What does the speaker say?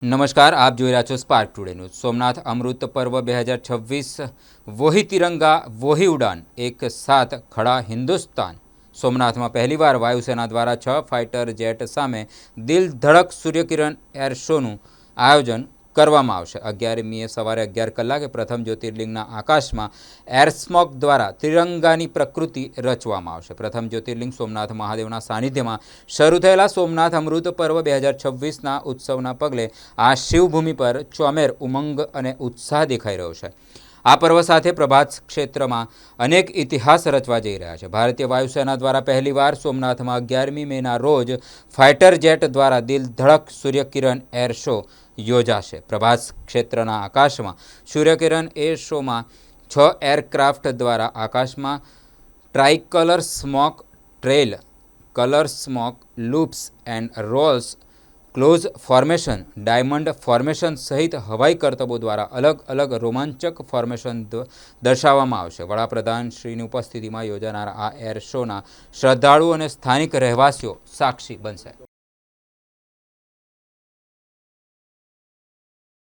નમસ્કાર, આપ જોઈ રહ્યા છો સ્પાર્ક ટુડે ન્યૂઝ। સોમનાથ અમૃત પર્વ 2026 વોહી તિરંગા વોહી ઉડાન એક સાથ ખડા હિન્દુસ્તાન। સોમનાથમાં પહેલીવાર વાયુસેના દ્વારા 6 ફાઇટર જેટ સામે દિલ ધડક સૂર્યકિરણ એર શોનું આયોજન કરવામાં આવશે। 11મીએ સવારે 11 કલાકે પ્રથમ જ્યોતિર્લિંગના આકાશમાં એર સ્મોક દ્વારા તિરંગાની પ્રકૃતિ રચવામાં આવશે। પ્રથમ જ્યોતિર્લિંગ સોમનાથ મહાદેવના સાનિધ્યમાં શરૂ થયેલા સોમનાથ અમૃત પર્વ 2026ના ઉત્સવના પગલે આ શિવભૂમિ પર ચોમેર ઉમંગ અને ઉત્સાહ દેખાઈ રહ્યો છે। આ પર્વ સાથે પ્રભાત ક્ષેત્રમાં અનેક ઇતિહાસ રચવા જઈ રહ્યા છે। ભારતીય વાયુસેના દ્વારા પહેલીવાર સોમનાથમાં 11મી મેના રોજ ફાઇટર જેટ દ્વારા દિલ ધડક સૂર્યકિરણ એર શો યોજાશે। પ્રભાસ ક્ષેત્રના આકાશમાં સૂર્યકિરણ એર શોમાં 6 એરક્રાફ્ટ દ્વારા આકાશમાં tricolour smoke trail, colour smoke loops and rolls, close formation, diamond formation સહિત હવાઈ કરતબો દ્વારા અલગ અલગ રોમાંચક ફોર્મેશન દર્શાવવામાં આવશે। વડાપ્રધાન શ્રીની ઉપસ્થિતિમાં યોજાનાર આ એર શોના શ્રદ્ધાળુઓ અને સ્થાનિક રહેવાસીઓ સાક્ષી બનશે।